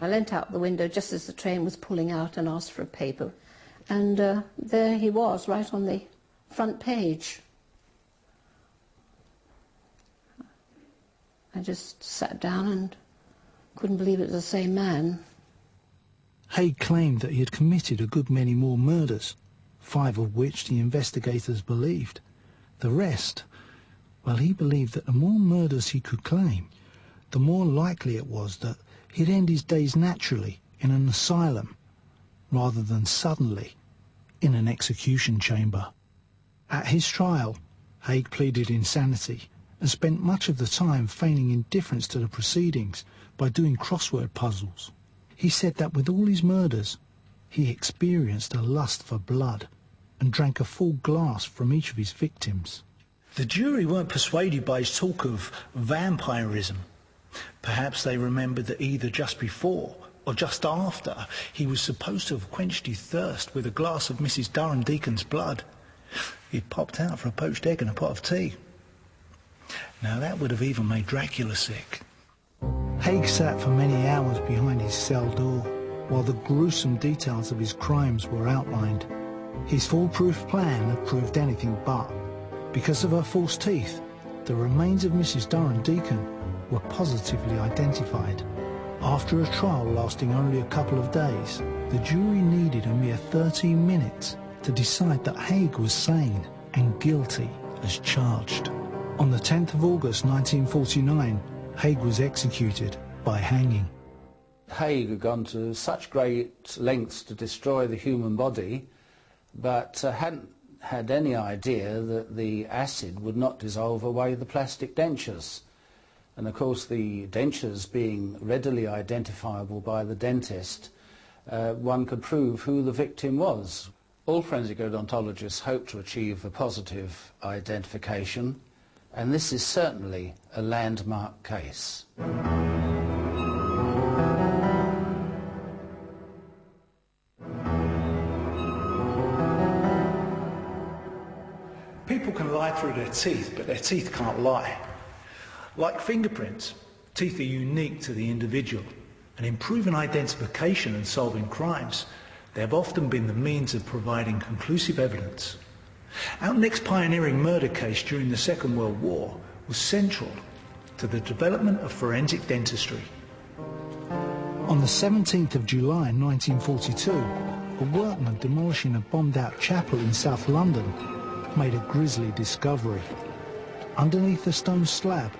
I leant out the window just as the train was pulling out and asked for a paper. And there he was, right on the front page. I just sat down and couldn't believe it was the same man. Haigh claimed that he had committed a good many more murders, 5 of which the investigators believed. The rest, well, he believed that the more murders he could claim, the more likely it was that he'd end his days naturally in an asylum, rather than suddenly in an execution chamber. At his trial, Haigh pleaded insanity and spent much of the time feigning indifference to the proceedings by doing crossword puzzles. He said that with all his murders, he experienced a lust for blood and drank a full glass from each of his victims. The jury weren't persuaded by his talk of vampirism. Perhaps they remembered that either just before or just after he was supposed to have quenched his thirst with a glass of Mrs. Durham Deacon's blood, he'd popped out for a poached egg and a pot of tea. Now that would have even made Dracula sick. Haigh sat for many hours behind his cell door while the gruesome details of his crimes were outlined. His foolproof plan had proved anything but. Because of her false teeth, the remains of Mrs. Durham Deacon were positively identified. After a trial lasting only a couple of days, the jury needed a mere 13 minutes to decide that Haigh was sane and guilty as charged. On the 10th of August 1949, Haigh was executed by hanging. Haigh had gone to such great lengths to destroy the human body, but hadn't had any idea that the acid would not dissolve away the plastic dentures. And of course, the dentures being readily identifiable by the dentist, one could prove who the victim was. All forensic odontologists hope to achieve a positive identification, and this is certainly a landmark case. People can lie through their teeth, but their teeth can't lie. Like fingerprints, teeth are unique to the individual, and in proving identification and solving crimes, they have often been the means of providing conclusive evidence. Our next pioneering murder case during the Second World War was central to the development of forensic dentistry. On the 17th of July 1942, a workman demolishing a bombed-out chapel in South London made a grisly discovery. Underneath the stone slab,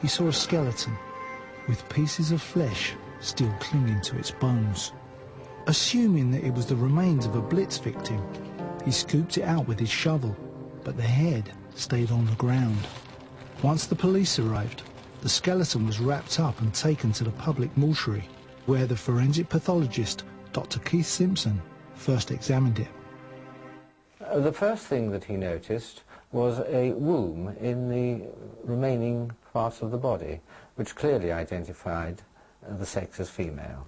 he saw a skeleton with pieces of flesh still clinging to its bones. Assuming that it was the remains of a Blitz victim, he scooped it out with his shovel, but the head stayed on the ground. Once the police arrived, the skeleton was wrapped up and taken to the public mortuary, where the forensic pathologist, Dr. Keith Simpson, first examined it. The first thing that he noticed was a womb in the remaining parts of the body, which clearly identified the sex as female.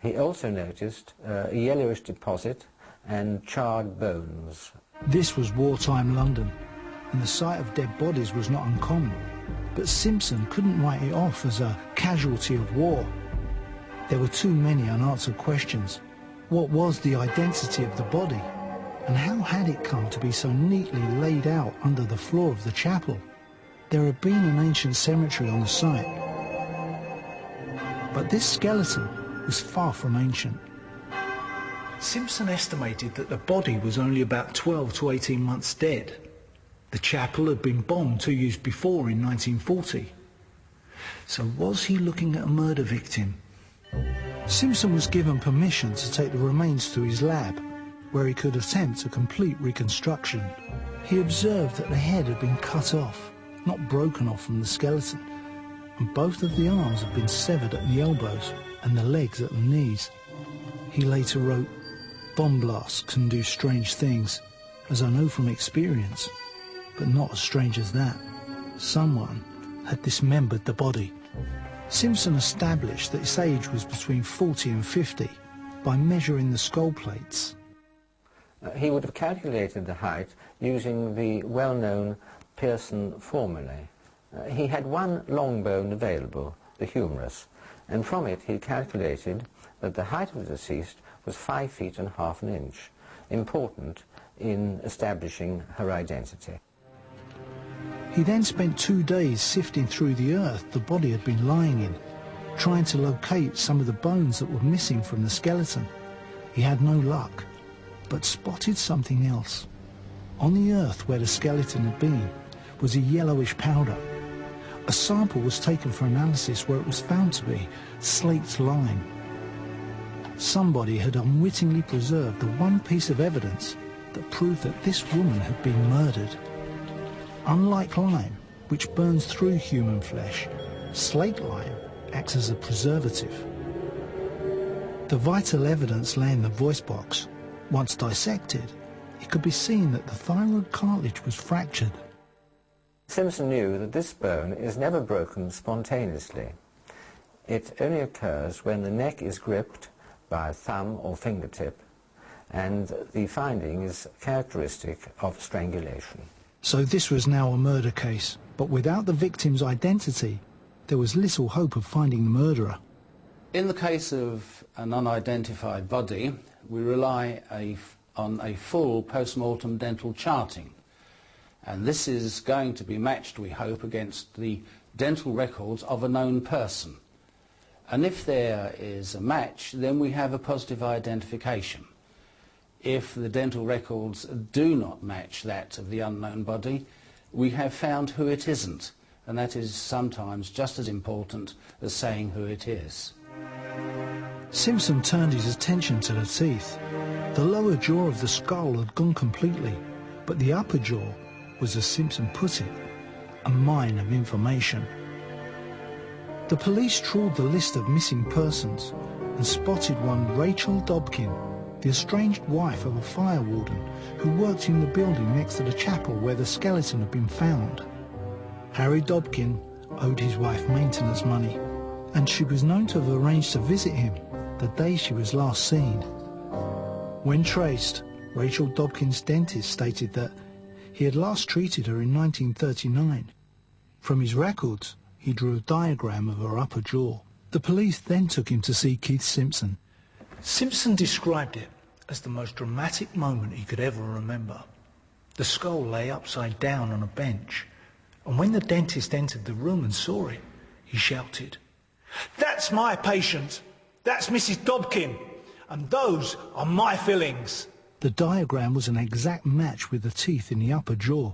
He also noticed a yellowish deposit and charred bones. This was wartime London, and the sight of dead bodies was not uncommon, but Simpson couldn't write it off as a casualty of war. There were too many unanswered questions. What was the identity of the body? And how had it come to be so neatly laid out under the floor of the chapel? There had been an ancient cemetery on the site, but this skeleton was far from ancient. Simpson estimated that the body was only about 12 to 18 months dead. The chapel had been bombed 2 years before in 1940. So was he looking at a murder victim? Simpson was given permission to take the remains to his lab, where he could attempt a complete reconstruction. He observed that the head had been cut off, not broken off from the skeleton, and both of the arms had been severed at the elbows and the legs at the knees. He later wrote, "Bomb blasts can do strange things, as I know from experience, but not as strange as that. Someone had dismembered the body." Simpson established that its age was between 40 and 50 by measuring the skull plates. He would have calculated the height using the well-known Pearson formulae. He had one long bone available, the humerus, and from it he calculated that the height of the deceased was 5 feet and half an inch, important in establishing her identity. He then spent 2 days sifting through the earth the body had been lying in, trying to locate some of the bones that were missing from the skeleton. He had no luck, but spotted something else. On the earth where the skeleton had been was a yellowish powder. A sample was taken for analysis where it was found to be slaked lime. Somebody had unwittingly preserved the one piece of evidence that proved that this woman had been murdered. Unlike lime, which burns through human flesh, slaked lime acts as a preservative. The vital evidence lay in the voice box. Once dissected, it could be seen that the thyroid cartilage was fractured. Simpson knew that this bone is never broken spontaneously. It only occurs when the neck is gripped by a thumb or fingertip, and the finding is characteristic of strangulation. So this was now a murder case, but without the victim's identity, there was little hope of finding the murderer. In the case of an unidentified body, we rely on a full post-mortem dental charting. And this is going to be matched, we hope, against the dental records of a known person. And if there is a match, then we have a positive identification. If the dental records do not match that of the unknown body, we have found who it isn't. And that is sometimes just as important as saying who it is. Simpson turned his attention to the teeth. The lower jaw of the skull had gone completely, but the upper jaw was, as Simpson put it, a mine of information. The police trawled the list of missing persons and spotted one Rachel Dobkin, the estranged wife of a fire warden who worked in the building next to the chapel where the skeleton had been found. Harry Dobkin owed his wife maintenance money, and she was known to have arranged to visit him the day she was last seen. When traced, Rachel Dobkin's dentist stated that he had last treated her in 1939. From his records, he drew a diagram of her upper jaw. The police then took him to see Keith Simpson. Simpson described it as the most dramatic moment he could ever remember. The skull lay upside down on a bench, and when the dentist entered the room and saw it, he shouted, "That's my patient! That's Mrs. Dobkin! And those are my fillings!" The diagram was an exact match with the teeth in the upper jaw,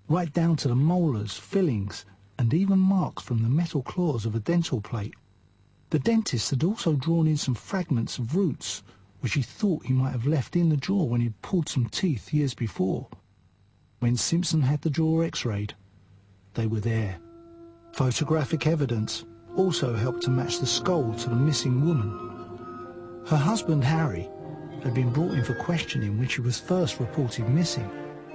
right down to the molars, fillings, and even marks from the metal claws of a dental plate. The dentist had also drawn in some fragments of roots, which he thought he might have left in the jaw when he'd pulled some teeth years before. When Simpson had the jaw x-rayed, they were there. Photographic evidence also helped to match the skull to the missing woman. Her husband, Harry, had been brought in for questioning when she was first reported missing.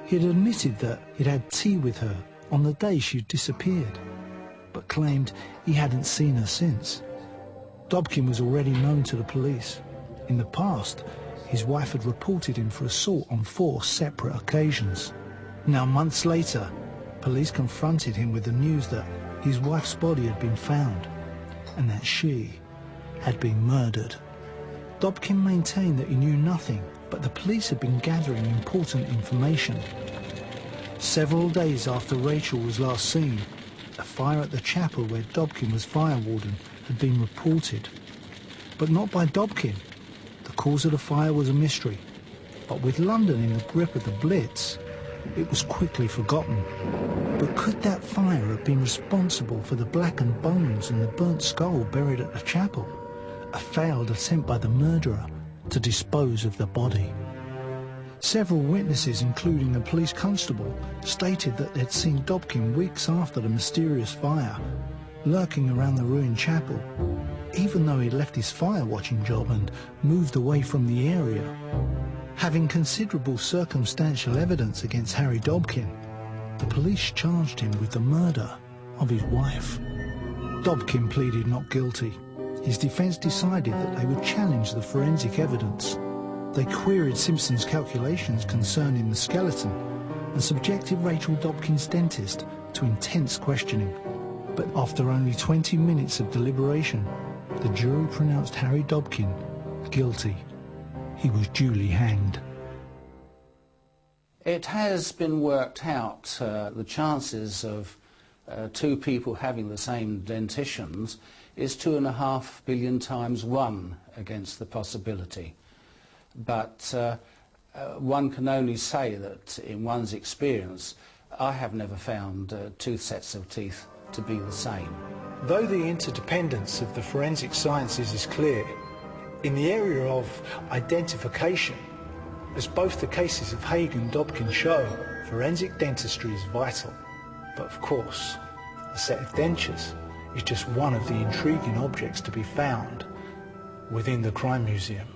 He had admitted that he'd had tea with her on the day she had disappeared, but claimed he hadn't seen her since. Dobkin was already known to the police. In the past, his wife had reported him for assault on 4 separate occasions. Now, months later, police confronted him with the news that his wife's body had been found and that she had been murdered. Dobkin maintained that he knew nothing, but the police had been gathering important information. Several days after Rachel was last seen, a fire at the chapel where Dobkin was fire warden had been reported. But not by Dobkin. The cause of the fire was a mystery. But with London in the grip of the Blitz, it was quickly forgotten. But could that fire have been responsible for the blackened bones and the burnt skull buried at the chapel? A failed attempt by the murderer to dispose of the body. Several witnesses, including a police constable, stated that they'd seen Dobkin weeks after the mysterious fire, lurking around the ruined chapel, even though he'd left his fire-watching job and moved away from the area. Having considerable circumstantial evidence against Harry Dobkin, the police charged him with the murder of his wife. Dobkin pleaded not guilty. His defence decided that they would challenge the forensic evidence. They queried Simpson's calculations concerning the skeleton and subjected Rachel Dobkin's dentist to intense questioning. But after only 20 minutes of deliberation, the jury pronounced Harry Dobkin guilty. He was duly hanged. It has been worked out, the chances of two people having the same dentitions is 2.5 billion times 1 against the possibility. But one can only say that in one's experience, I have never found two sets of teeth to be the same. Though the interdependence of the forensic sciences is clear, in the area of identification, as both the cases of Haigh and Dobkin show, forensic dentistry is vital. But of course, the set of dentures is just one of the intriguing objects to be found within the Crime Museum.